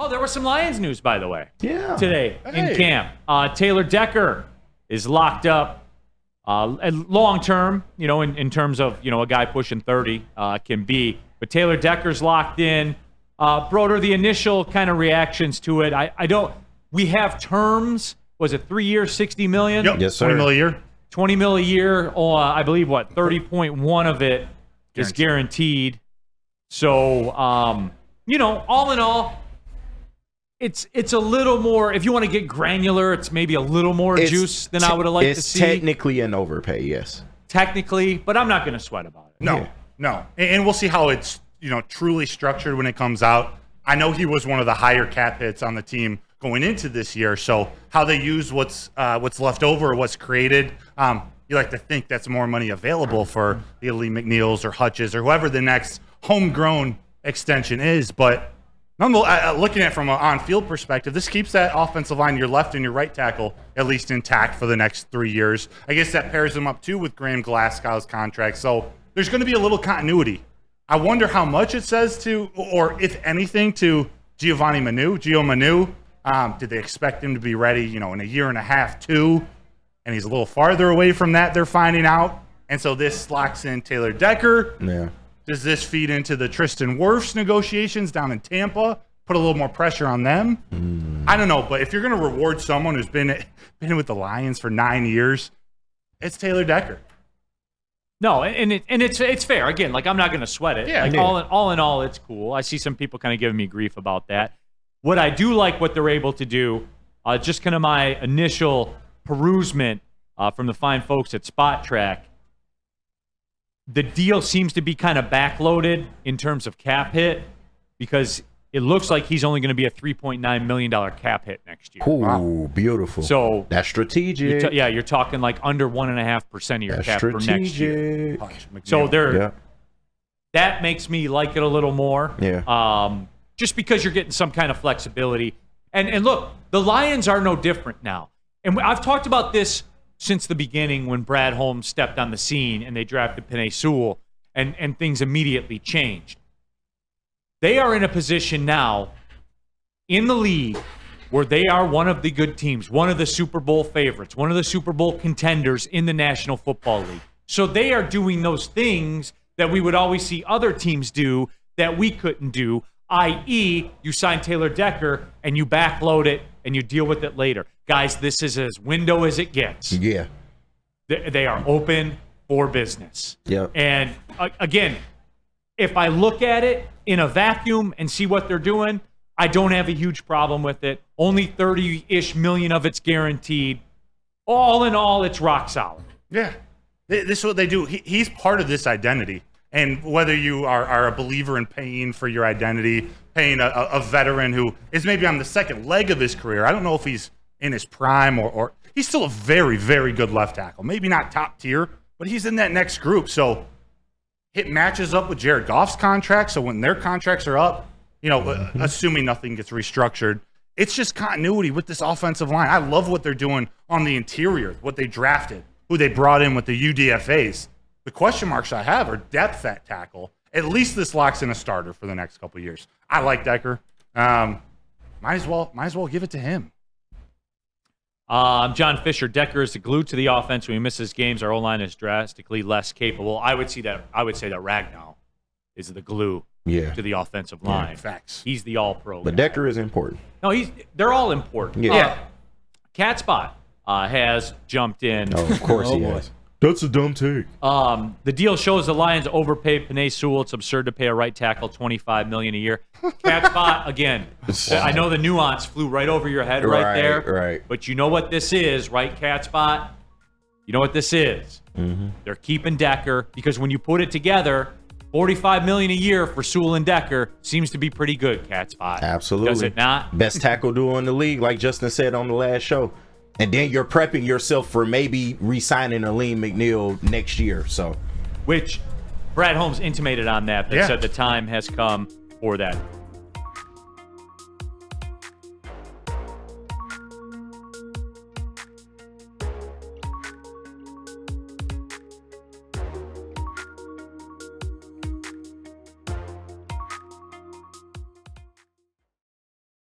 Oh, there was some Lions news, by the way. Yeah. Today in camp. Taylor Decker is locked up long term, in terms of, a guy pushing 30 can be. But Taylor Decker's locked in. Broder, the initial kind of reactions to it, we have terms. Was it 3 years, $60 million? Yep. Yes, sir. $20 million a year. $20 million a year. I believe, 30.1 of it is guaranteed. So, all in all, it's a little more, if you want to get granular, it's maybe a little more juice than I would have liked to see. It's technically an overpay, yes. Technically, but I'm not going to sweat about it. No. And we'll see how it's, truly structured when it comes out. I know he was one of the higher cap hits on the team going into this year, so how they use what's left over, what's created, you like to think that's more money available for the Lee McNeils or Hutches or whoever the next homegrown extension is, but looking at it from an on-field perspective, this keeps that offensive line, your left and your right tackle, at least intact for the next 3 years. I guess that pairs them up, too, with Graham Glasgow's contract. So there's going to be a little continuity. I wonder how much it says to, or if anything, to Giovanni Gio Manu. Did they expect him to be ready, in a year and a half, 2? And he's a little farther away from that, they're finding out. And so this locks in Taylor Decker. Yeah. Does this feed into the Tristan Wirfs negotiations down in Tampa? Put a little more pressure on them? I don't know, but if you're going to reward someone who's been with the Lions for 9 years, it's Taylor Decker. No, and it's fair. Again, I'm not going to sweat it. Yeah, all in all, it's cool. I see some people kind of giving me grief about that. What I do like what they're able to do, just kind of my initial perusement from the fine folks at Spot Track, the deal seems to be kind of backloaded in terms of cap hit because it looks like he's only going to be a $3.9 million cap hit next year. Ooh, beautiful. So that's strategic. You're talking under 1.5% of your cap for next year. So that makes me like it a little more. Yeah. Just because you're getting some kind of flexibility. And look, the Lions are no different now. And I've talked about this since the beginning when Brad Holmes stepped on the scene and they drafted Penei Sewell and things immediately changed. They are in a position now in the league where they are one of the good teams, one of the Super Bowl favorites, one of the Super Bowl contenders in the National Football League. So they are doing those things that we would always see other teams do that we couldn't do, i.e., you sign Taylor Decker and you backload it and you deal with it later. Guys, this is as window as it gets. Yeah. They are open for business. Yeah. And again, if I look at it in a vacuum and see what they're doing, I don't have a huge problem with it. Only 30-ish million of it's guaranteed. All in all, it's rock solid. Yeah. This is what they do. He's part of this identity. And whether you are a believer in paying for your identity, paying a veteran who is maybe on the second leg of his career, I don't know if he's in his prime or he's still a very, very good left tackle. Maybe not top tier, but he's in that next group. So it matches up with Jared Goff's contract. So when their contracts are up, assuming nothing gets restructured, it's just continuity with this offensive line. I love what they're doing on the interior, what they drafted, who they brought in with the UDFAs. The question marks I have are depth at tackle. At least this locks in a starter for the next couple of years. I like Decker. Might as well give it to him. John Fisher. Decker is the glue to the offense. When he misses games, our O-line is drastically less capable. I would say that Ragnow is the glue to the offensive line. Facts. He's the all-pro. But Decker is important. No, they're all important. Yeah. Catspot has jumped in. Oh, of course he has. That's a dumb take. The deal shows the Lions overpaid Penei Sewell. It's absurd to pay a right tackle $25 million a year. Catspot, again, I know the nuance flew right over your head right there. Right. But you know what this is, right, Catspot? You know what this is. Mm-hmm. They're keeping Decker because when you put it together, $45 million a year for Sewell and Decker seems to be pretty good, Catspot. Absolutely. Does it not? Best tackle duo in the league, like Justin said on the last show. And then you're prepping yourself for maybe re-signing a Lee McNeil next year. So, which Brad Holmes intimated on that said the time has come for that.